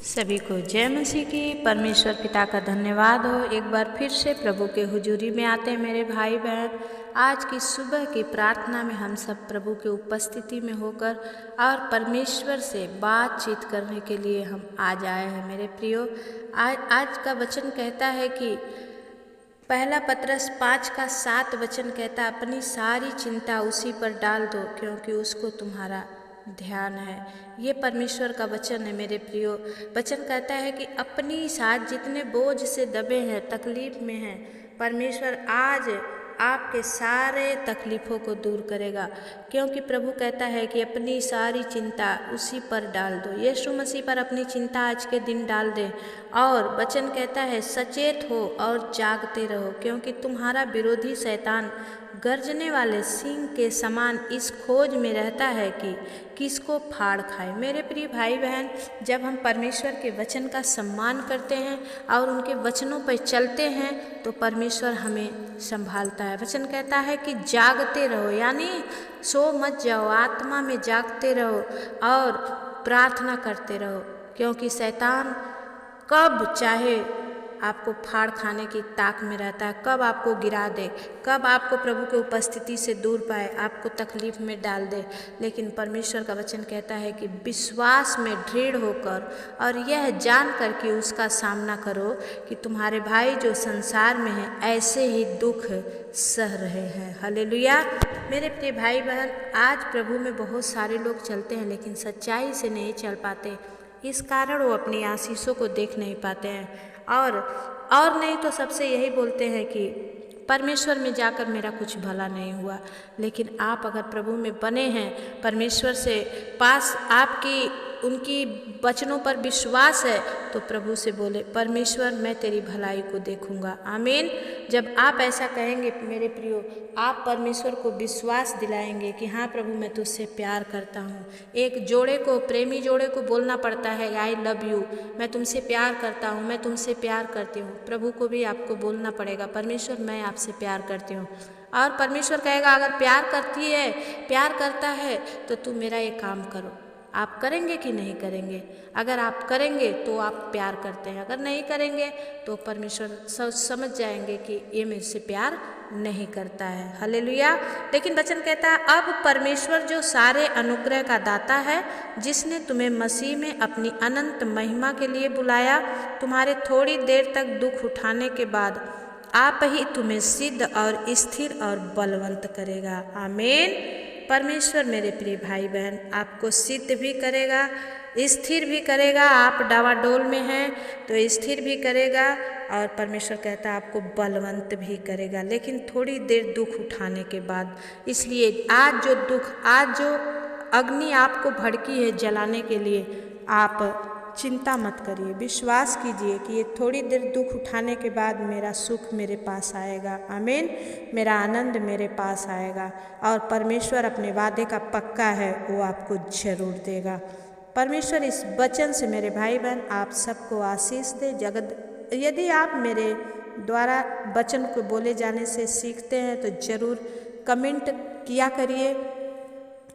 सभी को जय मसीह की। परमेश्वर पिता का धन्यवाद हो। एक बार फिर से प्रभु के हुजूरी में आते हैं मेरे भाई बहन। आज की सुबह की प्रार्थना में हम सब प्रभु के उपस्थिति में होकर और परमेश्वर से बातचीत करने के लिए हम आज आए हैं मेरे प्रियो। आज का वचन कहता है कि पहला पतरस 5:7 वचन कहता है, अपनी सारी चिंता उसी पर डाल दो क्योंकि उसको तुम्हारा ध्यान है। ये परमेश्वर का वचन है मेरे प्रियो। वचन कहता है कि अपनी साथ जितने बोझ से दबे हैं, तकलीफ में हैं, परमेश्वर आज आपके सारे तकलीफ़ों को दूर करेगा, क्योंकि प्रभु कहता है कि अपनी सारी चिंता उसी पर डाल दो। यीशु मसीह पर अपनी चिंता आज के दिन डाल दें। और वचन कहता है सचेत हो और जागते रहो, क्योंकि तुम्हारा विरोधी शैतान गर्जने वाले सिंह के समान इस खोज में रहता है कि किसको फाड़ खाए। मेरे प्रिय भाई बहन, जब हम परमेश्वर के वचन का सम्मान करते हैं और उनके वचनों पर चलते हैं तो परमेश्वर हमें संभालता है। वचन कहता है कि जागते रहो, यानी सो मत जाओ, आत्मा में जागते रहो और प्रार्थना करते रहो, क्योंकि शैतान कब चाहे आपको फाड़ खाने की ताक में रहता है, कब आपको गिरा दे, कब आपको प्रभु के उपस्थिति से दूर पाए, आपको तकलीफ में डाल दे। लेकिन परमेश्वर का वचन कहता है कि विश्वास में दृढ़ होकर और यह जान कर कि उसका सामना करो कि तुम्हारे भाई जो संसार में हैं ऐसे ही दुख सह रहे हैं। हालेलुया। मेरे प्रिय भाई बहन, आज प्रभु में बहुत सारे लोग चलते हैं लेकिन सच्चाई से नहीं चल पाते। इस कारण वो अपनी आशीषों को देख नहीं पाते हैं और नहीं तो सबसे यही बोलते हैं कि परमेश्वर में जाकर मेरा कुछ भला नहीं हुआ। लेकिन आप अगर प्रभु में बने हैं, परमेश्वर से पास आपकी उनकी वचनों पर विश्वास है, तो प्रभु से बोले परमेश्वर मैं तेरी भलाई को देखूंगा। आमीन। जब आप ऐसा कहेंगे मेरे प्रियो, आप परमेश्वर को विश्वास दिलाएंगे कि हाँ प्रभु मैं तुझसे प्यार करता हूँ। एक जोड़े को, प्रेमी जोड़े को बोलना पड़ता है आई लव यू, मैं तुमसे प्यार करता हूँ, मैं तुमसे प्यार करती हूँ। प्रभु को भी आपको बोलना पड़ेगा परमेश्वर मैं आपसे प्यार करती हूँ। और परमेश्वर कहेगा अगर प्यार करती है, प्यार करता है तो तू मेरा ये काम करो। आप करेंगे कि नहीं करेंगे? अगर आप करेंगे तो आप प्यार करते हैं, अगर नहीं करेंगे तो परमेश्वर समझ जाएंगे कि ये मेरे से प्यार नहीं करता है। हालेलुया। लेकिन वचन कहता है अब परमेश्वर जो सारे अनुग्रह का दाता है, जिसने तुम्हें मसीह में अपनी अनंत महिमा के लिए बुलाया, तुम्हारे थोड़ी देर तक दुख उठाने के बाद आप ही तुम्हें सिद्ध और स्थिर और बलवंत करेगा। आमीन। परमेश्वर मेरे प्रिय भाई बहन आपको सिद्ध भी करेगा, स्थिर भी करेगा। आप डावाडोल में हैं तो स्थिर भी करेगा और परमेश्वर कहता है आपको बलवंत भी करेगा, लेकिन थोड़ी देर दुख उठाने के बाद। इसलिए आज जो दुख, आज जो अग्नि आपको भड़की है जलाने के लिए, आप चिंता मत करिए, विश्वास कीजिए कि ये थोड़ी देर दुख उठाने के बाद मेरा सुख मेरे पास आएगा। आमीन। मेरा आनंद मेरे पास आएगा और परमेश्वर अपने वादे का पक्का है, वो आपको जरूर देगा। परमेश्वर इस वचन से मेरे भाई बहन आप सबको आशीष दे। यदि आप मेरे द्वारा वचन को बोले जाने से सीखते हैं तो ज़रूर कमेंट किया करिए,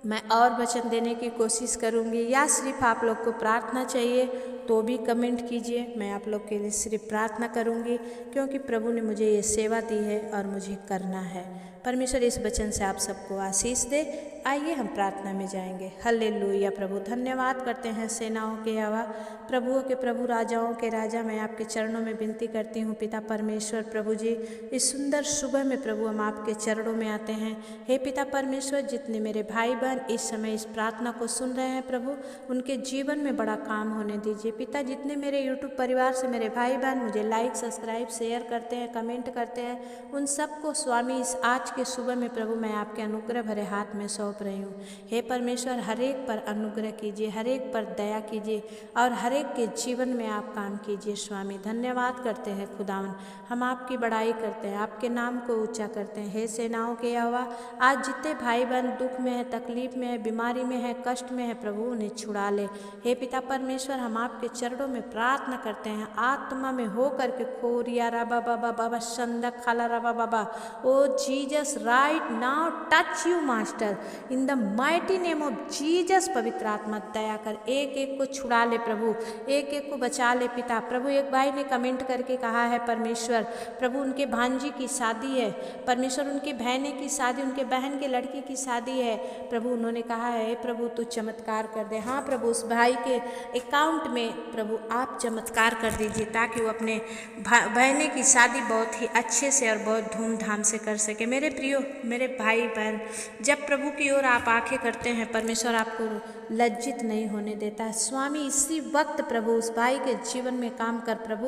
मैं और वचन देने की कोशिश करूंगी। या सिर्फ आप लोग को प्रार्थना चाहिए तो भी कमेंट कीजिए, मैं आप लोग के लिए सिर्फ प्रार्थना करूंगी, क्योंकि प्रभु ने मुझे ये सेवा दी है और मुझे करना है। परमेश्वर इस वचन से आप सबको आशीष दे। आइए हम प्रार्थना में जाएंगे। हल्लेलुया। प्रभु धन्यवाद करते हैं सेनाओं के यहोवा, प्रभुओं के प्रभु, राजाओं के राजा। मैं आपके चरणों में विनती करती हूँ पिता परमेश्वर प्रभु जी, इस सुंदर सुबह में प्रभु हम आपके चरणों में आते हैं। हे पिता परमेश्वर, जितने मेरे भाई बहन इस समय इस प्रार्थना को सुन रहे हैं प्रभु, उनके जीवन में बड़ा काम होने दीजिए पिता। जितने मेरे यूट्यूब परिवार से मेरे भाई बहन मुझे लाइक, सब्सक्राइब, शेयर करते हैं, कमेंट करते हैं, उन सबको स्वामी इस आज के सुबह में प्रभु मैं आपके अनुग्रह भरे हाथ में सौंप रही हूँ। हे परमेश्वर, हर एक पर अनुग्रह कीजिए, हर एक पर दया कीजिए और हर एक के जीवन में आप काम कीजिए स्वामी। धन्यवाद करते हैं खुदावन, हम आपकी बड़ाई करते हैं, आपके नाम को ऊंचा करते हैं। हे सेनाओं के यहोवा, आज जितने भाई बहन दुख में है, तकलीफ में है, बीमारी में है, कष्ट में है प्रभु, उन्हें छुड़ा ले। हे पिता परमेश्वर, हम आपके चरणों में प्रार्थना करते हैं, आत्मा में हो करके खोरिया राबा बाबा बाबा संदक खाला राबा बाबा, O Jesus right now touch you master. In the mighty name of Jesus. पवित्र आत्मा दया कर, एक एक को छुड़ा ले प्रभु, एक एक को बचा ले पिता। प्रभु एक भाई ने कमेंट करके कहा है परमेश्वर, प्रभु उनके भांजी की शादी है परमेश्वर, उनकी बहने की शादी, उनके बहन के लड़की की शादी है प्रभु। उन्होंने कहा है प्रभु तू चमत्कार कर दे। हाँ प्रभु, उस भाई के अकाउंट में प्रभु आप चमत्कार कर दीजिए ताकि वो अपने बहने की शादी बहुत ही अच्छे से और बहुत धूमधाम से कर सके। मेरे प्रियो, मेरे भाई बहन, जब प्रभु की ओर आप आंखें करते हैं परमेश्वर आपको लज्जित नहीं होने देता है। स्वामी इसी वक्त प्रभु उस भाई के जीवन में काम कर प्रभु,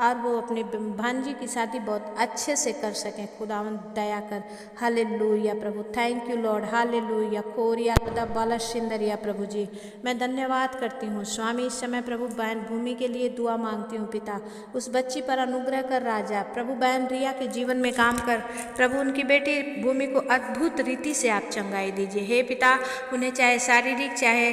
और वो अपने भांजी की शादी बहुत अच्छे से कर सकें। खुदावंद दया कर। Hallelujah Prabhu, thank you Lord, hallelujah. Korea दा बाला शिंदरिया प्रभु जी, मैं धन्यवाद करती हूँ स्वामी। इस समय प्रभु बहन भूमि के लिए दुआ मांगती हूँ पिता, उस बच्ची पर अनुग्रह कर राजा। प्रभु बहन रिया के जीवन में काम कर प्रभु, उनकी बेटी भूमि को अद्भुत रीति से आप चंगाई दीजिए हे पिता। उन्हें चाहे शारीरिक चाहे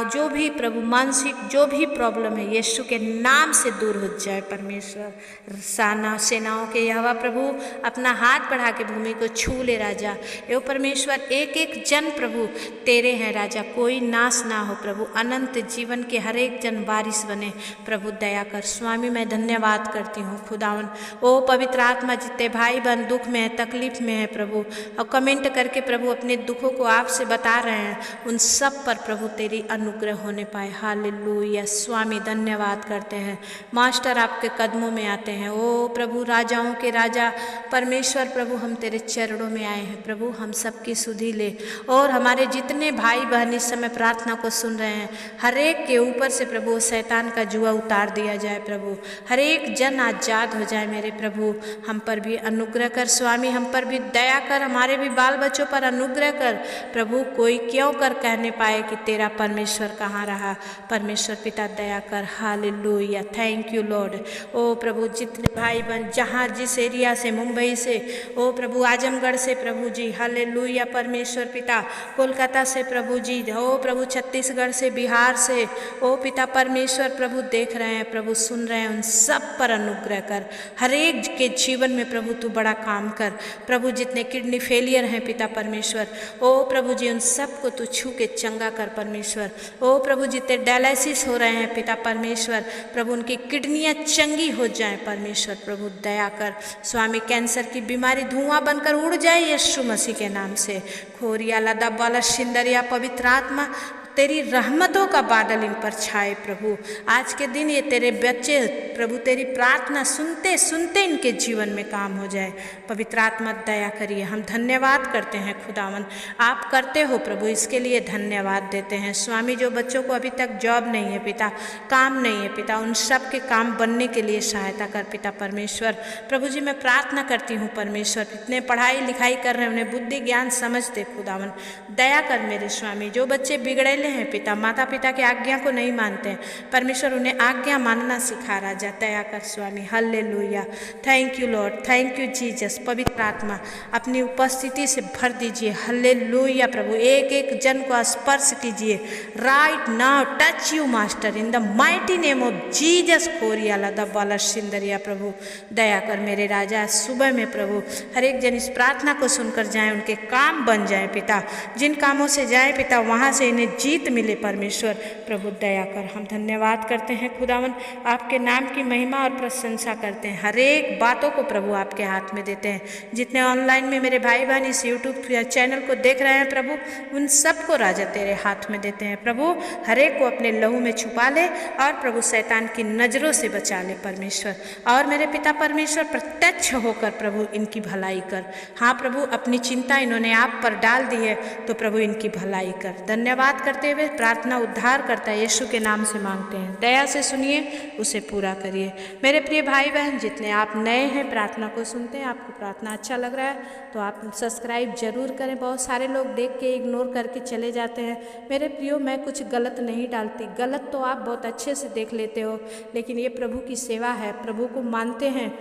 जो भी प्रभु मानसिक जो भी प्रॉब्लम है यीशु के नाम से दूर हो जाए परमेश्वर। सेनाओं के यहोवा प्रभु अपना हाथ बढ़ा के भूमि को छू ले राजा। यो परमेश्वर एक एक जन प्रभु तेरे हैं राजा, कोई नाश ना हो प्रभु, अनंत जीवन के हर एक जन वारिस बने प्रभु। दया कर स्वामी, मैं धन्यवाद करती हूँ खुदावन। ओ पवित्र आत्मा, जितने भाई बहन दुख में है तकलीफ में है प्रभु, और कमेंट करके प्रभु अपने दुखों को आपसे बता रहे हैं, उन सब पर प्रभु तेरी अनुग्रह होने पाए। हालेलुया स्वामी, धन्यवाद करते हैं मास्टर, आपके कदमों में आते हैं। ओ प्रभु राजाओं के राजा परमेश्वर प्रभु, हम तेरे चरणों में आए हैं प्रभु, हम सबकी सुधि ले। और हमारे जितने भाई बहन इस समय प्रार्थना को सुन रहे हैं, हर एक के ऊपर से प्रभु शैतान का जुआ उतार दिया जाए प्रभु, हर एक जन आजाद हो जाए मेरे प्रभु। हम पर भी अनुग्रह कर स्वामी, हम पर भी दया कर, हमारे भी बाल बच्चों पर अनुग्रह कर प्रभु। कोई क्यों कर कहने पाए कि तेरा परमेश्वर कहाँ रहा। परमेश्वर पिता दया कर। Hallelujah, thank you Lord. ओ प्रभु, जितने भाई बहन जहाँ जिस एरिया से, मुंबई से, ओ प्रभु आजमगढ़ से प्रभु जी, हालेलुया परमेश्वर पिता, कोलकाता से प्रभु जी, ओ प्रभु छत्तीसगढ़ से, बिहार से, ओ पिता परमेश्वर प्रभु देख रहे हैं प्रभु, सुन रहे हैं, उन सब पर अनुग्रह कर। हर एक के जीवन में प्रभु तू बड़ा काम कर प्रभु। जितने किडनी फेलियर हैं पिता परमेश्वर, ओ प्रभु जी उन सब को तू छू के चंगा कर परमेश्वर। ओ प्रभु, जितने डायलिसिस हो रहे हैं पिता परमेश्वर प्रभु, उनकी किडनियाँ चंगी हो जाएं परमेश्वर प्रभु दया कर। स्वामी कैंसर की बीमारी धुआं बनकर उड़ जाए यीशु मसीह के नाम से। खोरिया लदा बाला शिंदरिया, पवित्र आत्मा तेरी रहमतों का बादल इन पर छाए प्रभु। आज के दिन ये तेरे बच्चे प्रभु तेरी प्रार्थना सुनते सुनते इनके जीवन में काम हो जाए। पवित्र आत्मा दया करिए। हम धन्यवाद करते हैं खुदावन, आप करते हो प्रभु, इसके लिए धन्यवाद देते हैं स्वामी। जो बच्चों को अभी तक जॉब नहीं है पिता, काम नहीं है पिता, उन सब के काम बनने के लिए सहायता कर पिता परमेश्वर प्रभु जी। मैं प्रार्थना करती हूँ परमेश्वर, इतने पढ़ाई लिखाई कर रहे हैं उन्हें बुद्धि ज्ञान समझ दे खुदावन, दया कर मेरे स्वामी। जो बच्चे बिगड़े हैं पिता, माता पिता की आज्ञा को नहीं मानते हैं परमेश्वर, उन्हें आज्ञा मानना सिखा राजा, दया कर स्वामी। Hallelujah, thank you Lord, thank you Jesus. पवित्र आत्मा अपनी उपस्थिति से भर दीजिए। हालेलुया प्रभु, एक एक जन को स्पर्श कीजिए right now, touch you master in the mighty name of Jesus. खोरिया लदा बाला सिंदरिया प्रभु दया कर मेरे राजा। सुबह में प्रभु हर एक जन इस प्रार्थना को सुनकर जाए, उनके काम बन जाए पिता, जिन कामों से जाए पिता वहाँ से इन्हें जीत मिले परमेश्वर प्रभु दया कर। हम धन्यवाद करते हैं खुदावन, आपके नाम की महिमा और प्रशंसा करते हैं। हर एक बातों को प्रभु आपके हाथ में देते हैं। जितने ऑनलाइन में मेरे भाई बहन इस यूट्यूब चैनल को देख रहे हैं प्रभु, उन सबको राजा तेरे हाथ में देते हैं प्रभु। हर एक को अपने लहू में छुपा ले और प्रभु शैतान की नजरों से बचा ले परमेश्वर। और मेरे पिता परमेश्वर प्रत्यक्ष होकर प्रभु इनकी भलाई कर। हाँ प्रभु, अपनी चिंता इन्होंने आप पर डाल दी है तो प्रभु इनकी भलाई कर। धन्यवाद करते हुए प्रार्थना उद्धार करता है यीशु के नाम से मांगते हैं, दया से सुनिए, उसे पूरा करिए। मेरे प्रिय भाई बहन, जितने आप नए हैं प्रार्थना को सुनते हैं, आपको प्रार्थना अच्छा लग रहा है तो आप सब्सक्राइब जरूर करें। बहुत सारे लोग देख के इग्नोर करके चले जाते हैं। मेरे प्रियो, मैं कुछ गलत नहीं डालती, गलत तो आप बहुत अच्छे से देख लेते हो, लेकिन ये प्रभु की सेवा है, प्रभु को मानते हैं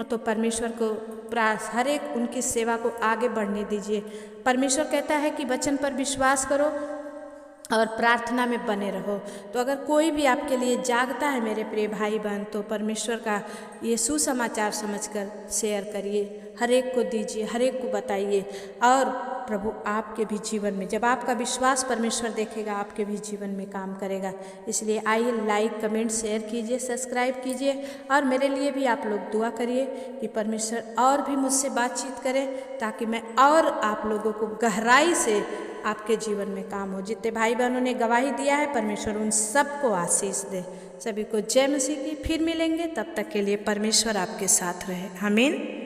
तो परमेश्वर को हर एक उनकी सेवा को आगे बढ़ने दीजिए। परमेश्वर कहता है कि वचन पर विश्वास करो और प्रार्थना में बने रहो। तो अगर कोई भी आपके लिए जागता है मेरे प्रिय भाई बहन, तो परमेश्वर का ये सुसमाचार समझकर शेयर करिए, हर एक को दीजिए, हर एक को बताइए। और प्रभु आपके भी जीवन में, जब आपका विश्वास परमेश्वर देखेगा, आपके भी जीवन में काम करेगा। इसलिए आइए लाइक, कमेंट, शेयर कीजिए, सब्सक्राइब कीजिए और मेरे लिए भी आप लोग दुआ करिए कि परमेश्वर और भी मुझसे बातचीत करे, ताकि मैं और आप लोगों को गहराई से आपके जीवन में काम हो। जितने भाई बहनों ने गवाही दिया है, परमेश्वर उन सबको आशीष दे। सभी को जय मसीह की। फिर मिलेंगे, तब तक के लिए परमेश्वर आपके साथ रहे। आमीन।